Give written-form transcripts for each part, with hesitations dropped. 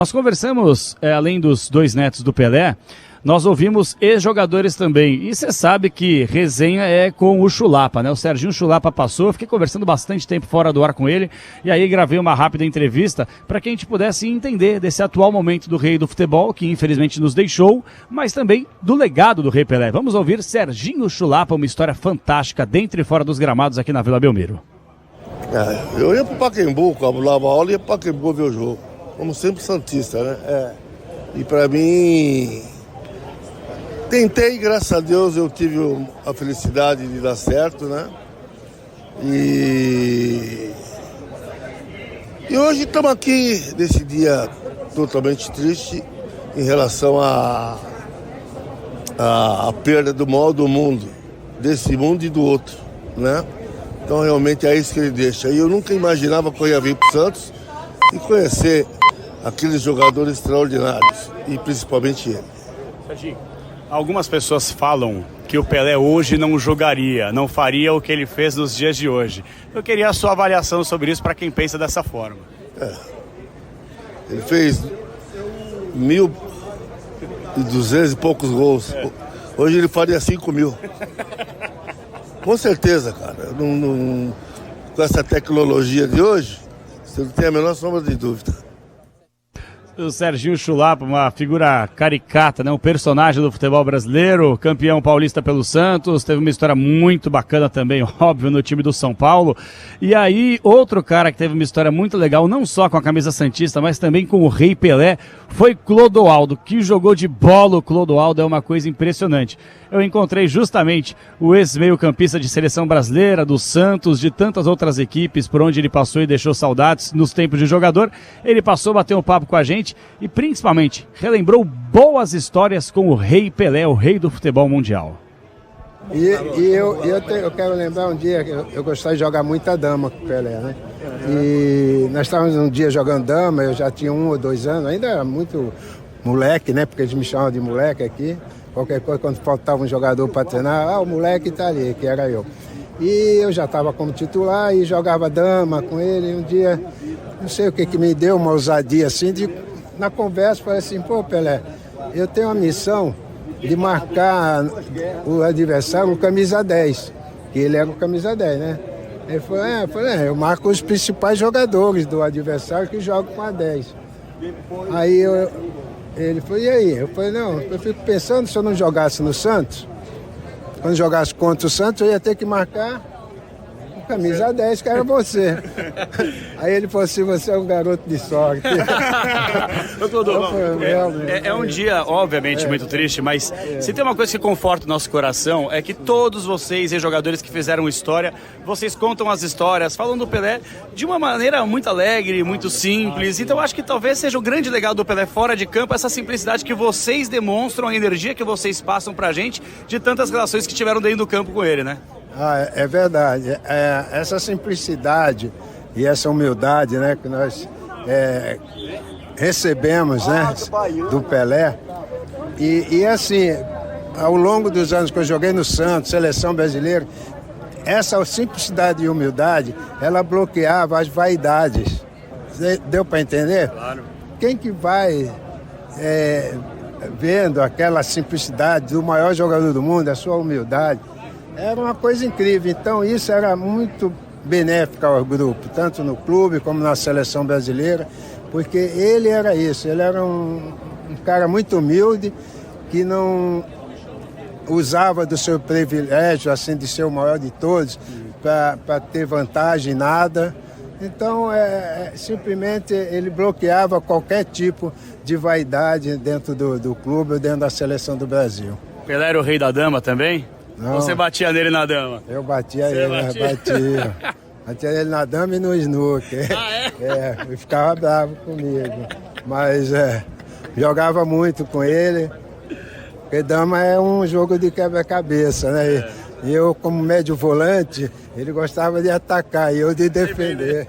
Nós conversamos, além dos dois netos do Pelé, nós ouvimos ex-jogadores também. E você sabe que resenha é com o Chulapa, né? O Serginho Chulapa passou, fiquei conversando bastante tempo fora do ar com ele, e aí gravei uma rápida entrevista para que a gente pudesse entender desse atual momento do rei do futebol, que infelizmente nos deixou, mas também do legado do rei Pelé. Vamos ouvir Serginho Chulapa, uma história fantástica dentro e fora dos gramados aqui na Vila Belmiro. Eu ia pro Pacaembu, cabulava a aula e ia pro Pacaembu ver o jogo. Como sempre santista, né? E pra mim, tentei, graças a Deus, eu tive a felicidade de dar certo, né? E hoje estamos aqui nesse dia totalmente triste em relação à perda do maior do mundo, desse mundo e do outro, né? Então realmente é isso que ele deixa. E eu nunca imaginava que eu ia vir pro Santos e conhecer aqueles jogadores extraordinários, e principalmente ele. Serginho, algumas pessoas falam que o Pelé hoje não jogaria, não faria o que ele fez nos dias de hoje. Eu queria a sua avaliação sobre isso para quem pensa dessa forma. Ele fez 1.200 e poucos gols. Hoje ele faria 5.000. Com certeza, cara. Com essa tecnologia de hoje, você não tem a menor sombra de dúvida. O Serginho Chulapa, uma figura caricata, né? Um personagem do futebol brasileiro, campeão paulista pelo Santos, teve uma história muito bacana também, óbvio, no time do São Paulo. E aí, outro cara que teve uma história muito legal, não só com a camisa santista, mas também com o Rei Pelé, foi Clodoaldo, que jogou de bola. O Clodoaldo é uma coisa impressionante. Eu encontrei justamente o ex-meio-campista de seleção brasileira, do Santos, de tantas outras equipes por onde ele passou e deixou saudades nos tempos de jogador. Ele passou a bater um papo com a gente e principalmente relembrou boas histórias com o Rei Pelé, o rei do futebol mundial. Eu quero lembrar um dia que eu gostava de jogar muita dama com o Pelé, né? E nós estávamos um dia jogando dama, eu já tinha 1 ou 2 anos, ainda era muito moleque, né? Porque eles me chamavam de moleque aqui. Qualquer coisa, quando faltava um jogador para treinar, o moleque tá ali, que era eu. E eu já estava como titular e jogava dama com ele. Um dia, não sei o que me deu, uma ousadia assim, na conversa, falei assim, pô, Pelé, eu tenho a missão de marcar o adversário com camisa 10, que ele era o camisa 10, né? Ele falou, eu marco os principais jogadores do adversário que jogam com a 10. Aí ele falou, e aí? Eu falei, não, eu fico pensando, se eu não jogasse no Santos, quando jogasse contra o Santos, eu ia ter que marcar o camisa 10, que era você. Aí ele falou assim, você é um garoto de sorte. É um dia, obviamente, muito triste, mas se tem uma coisa que conforta o nosso coração, é que todos vocês, jogadores que fizeram história, vocês contam as histórias, falam do Pelé de uma maneira muito alegre, muito simples. Então acho que talvez seja o grande legado do Pelé fora de campo, essa simplicidade que vocês demonstram, a energia que vocês passam pra gente, de tantas relações que tiveram dentro do campo com ele, né? É verdade. Essa simplicidade e essa humildade, né, que nós recebemos, né, do Pelé. E assim, ao longo dos anos que eu joguei no Santos, seleção brasileira, essa simplicidade e humildade, ela bloqueava as vaidades. Deu para entender? Claro. Quem que vai vendo aquela simplicidade do maior jogador do mundo, a sua humildade, era uma coisa incrível. Então isso era muito benéfico ao grupo, tanto no clube como na seleção brasileira, porque ele era isso, ele era um cara muito humilde, que não usava do seu privilégio, assim, de ser o maior de todos, para ter vantagem, nada. Então, simplesmente ele bloqueava qualquer tipo de vaidade dentro do clube ou dentro da seleção do Brasil. Pelé era o rei da dama também? Não, ou você batia nele na dama? Eu batia ele. Batia ele na dama e no snooker. Ele ficava bravo comigo. Mas jogava muito com ele. Porque dama é um jogo de quebra-cabeça, né? E eu, como médio volante, ele gostava de atacar e eu de defender.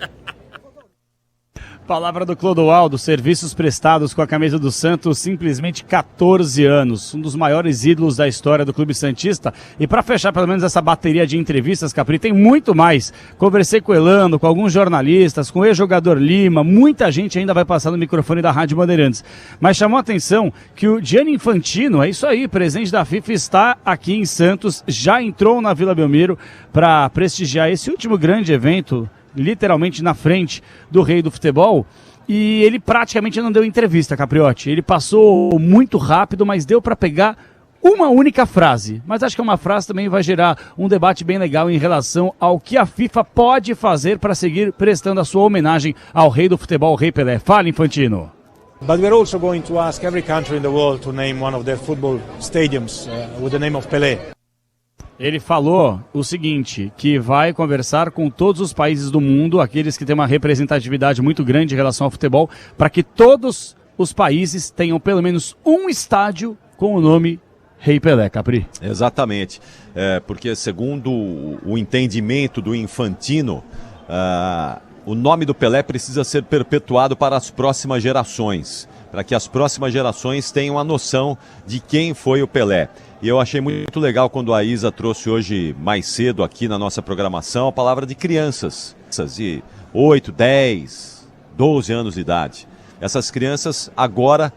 Palavra do Clodoaldo, serviços prestados com a camisa do Santos, simplesmente 14 anos, um dos maiores ídolos da história do Clube Santista. E para fechar pelo menos essa bateria de entrevistas, Capri, tem muito mais. Conversei com o Elano, com alguns jornalistas, com o ex-jogador Lima, muita gente ainda vai passar no microfone da Rádio Bandeirantes. Mas chamou a atenção que o Gianni Infantino, é isso aí, presidente da FIFA, está aqui em Santos, já entrou na Vila Belmiro para prestigiar esse último grande evento, literalmente na frente do rei do futebol, e ele praticamente não deu entrevista, Capriotti. Ele passou muito rápido, mas deu para pegar uma única frase. Mas acho que uma frase também vai gerar um debate bem legal em relação ao que a FIFA pode fazer para seguir prestando a sua homenagem ao rei do futebol, o Rei Pelé. Fala, Infantino. But we're also going to ask every country in the world to name one of their football stadiums with the name of Pelé. Ele falou o seguinte, que vai conversar com todos os países do mundo, aqueles que têm uma representatividade muito grande em relação ao futebol, para que todos os países tenham pelo menos um estádio com o nome Rei Pelé, Capri. Exatamente, porque segundo o entendimento do Infantino, o nome do Pelé precisa ser perpetuado para as próximas gerações, para que as próximas gerações tenham a noção de quem foi o Pelé. E eu achei muito legal quando a Isa trouxe hoje mais cedo aqui na nossa programação a palavra de crianças de 8, 10, 12 anos de idade. Essas crianças agora,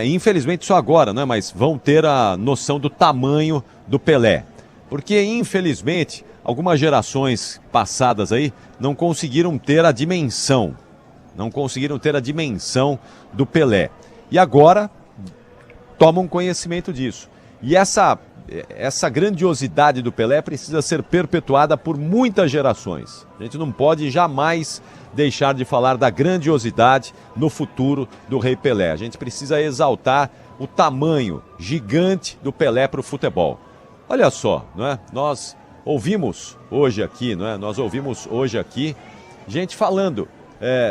infelizmente só agora, né, mas vão ter a noção do tamanho do Pelé. Porque infelizmente algumas gerações passadas aí não conseguiram ter a dimensão do Pelé. E agora tomam conhecimento disso. E essa grandiosidade do Pelé precisa ser perpetuada por muitas gerações. A gente não pode jamais deixar de falar da grandiosidade no futuro do Rei Pelé. A gente precisa exaltar o tamanho gigante do Pelé para o futebol. Olha só, não é? Nós ouvimos hoje aqui, não é? Gente falando.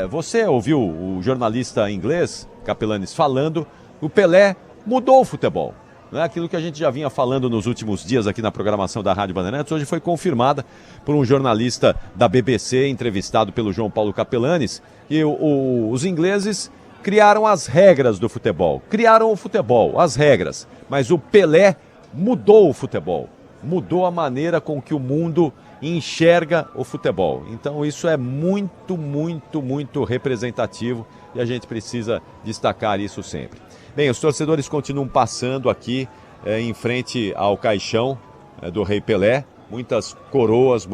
Você ouviu o jornalista inglês, Capelanes, falando que o Pelé mudou o futebol. Não é aquilo que a gente já vinha falando nos últimos dias aqui na programação da Rádio Bandeirantes, hoje foi confirmada por um jornalista da BBC, entrevistado pelo João Paulo Capelanes, e os ingleses criaram as regras do futebol, criaram o futebol, as regras, mas o Pelé mudou o futebol, mudou a maneira com que o mundo enxerga o futebol. Então isso é muito, muito, muito representativo e a gente precisa destacar isso sempre. Bem, os torcedores continuam passando aqui em frente ao caixão do Rei Pelé. Muitas coroas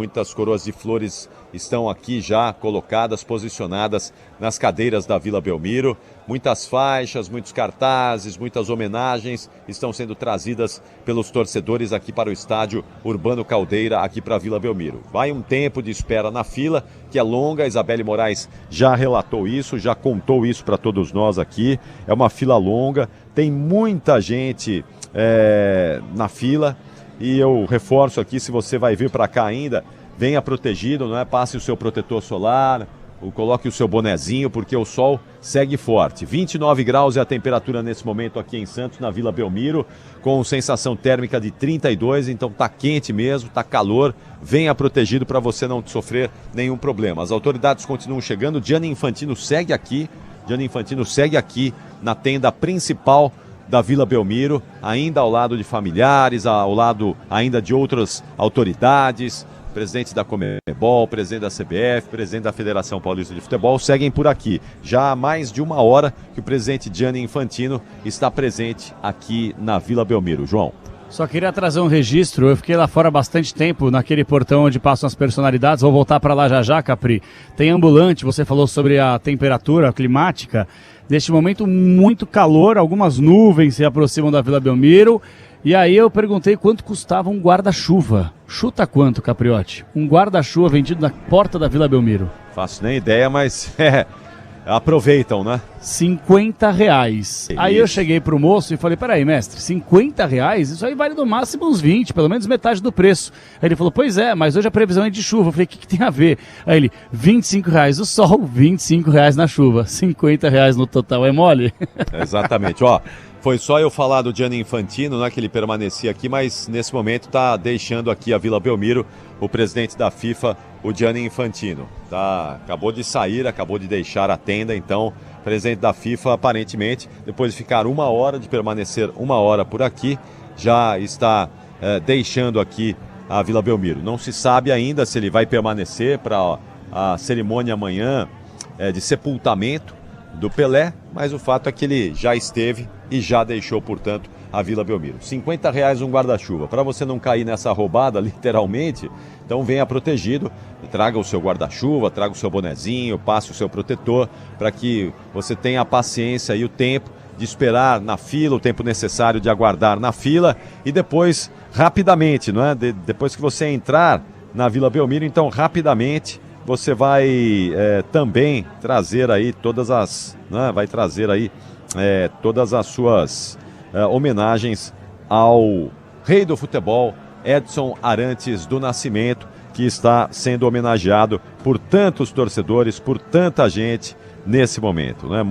de flores estão aqui já colocadas, posicionadas nas cadeiras da Vila Belmiro. Muitas faixas, muitos cartazes, muitas homenagens estão sendo trazidas pelos torcedores aqui para o estádio Urbano Caldeira, aqui para a Vila Belmiro. Vai um tempo de espera na fila, que é longa, a Isabelle Moraes já relatou isso, já contou isso para todos nós aqui. É uma fila longa, tem muita gente na fila. E eu reforço aqui, se você vai vir para cá ainda, venha protegido, não é? Passe o seu protetor solar, coloque o seu bonezinho, porque o sol segue forte. 29 graus é a temperatura nesse momento aqui em Santos, na Vila Belmiro, com sensação térmica de 32, então tá quente mesmo, tá calor. Venha protegido para você não sofrer nenhum problema. As autoridades continuam chegando, Gianni Infantino segue aqui na tenda principal da Vila Belmiro, ainda ao lado de familiares, ao lado ainda de outras autoridades, presidente da Conmebol, presidente da CBF, presidente da Federação Paulista de Futebol, seguem por aqui. Já há mais de uma hora que o presidente Gianni Infantino está presente aqui na Vila Belmiro. João. Só queria trazer um registro, eu fiquei lá fora bastante tempo, naquele portão onde passam as personalidades, vou voltar para lá já, Capri. Tem ambulante, você falou sobre a temperatura climática. Neste momento, muito calor, algumas nuvens se aproximam da Vila Belmiro. E aí eu perguntei quanto custava um guarda-chuva. Chuta quanto, Capriotti? Um guarda-chuva vendido na porta da Vila Belmiro. Faço nem ideia, mas aproveitam, né? R$50. Aí eu cheguei pro moço e falei, peraí, mestre, R$50? Isso aí vale no máximo uns 20, pelo menos metade do preço. Aí ele falou, pois é, mas hoje a previsão é de chuva. Eu falei, o que tem a ver? Aí ele, R$25 o sol, R$25 na chuva, R$50 no total, é mole? Exatamente, ó. Foi só eu falar do Gianni Infantino, né, que ele permanecia aqui, mas nesse momento está deixando aqui a Vila Belmiro o presidente da FIFA, o Gianni Infantino. Acabou de sair, acabou de deixar a tenda, então o presidente da FIFA aparentemente, depois de ficar de permanecer 1 hora por aqui, já está deixando aqui a Vila Belmiro. Não se sabe ainda se ele vai permanecer para a cerimônia amanhã de sepultamento do Pelé, mas o fato é que ele já esteve e já deixou, portanto, a Vila Belmiro. R$50 um guarda-chuva. Para você não cair nessa roubada, literalmente, então venha protegido, traga o seu guarda-chuva, traga o seu bonezinho, passe o seu protetor, para que você tenha a paciência e o tempo de esperar na fila, o tempo necessário de aguardar na fila e depois, rapidamente, não é? Depois que você entrar na Vila Belmiro, então rapidamente você vai também trazer aí todas as, né? Vai trazer aí todas as suas homenagens ao rei do futebol, Edson Arantes do Nascimento, que está sendo homenageado por tantos torcedores, por tanta gente nesse momento, né?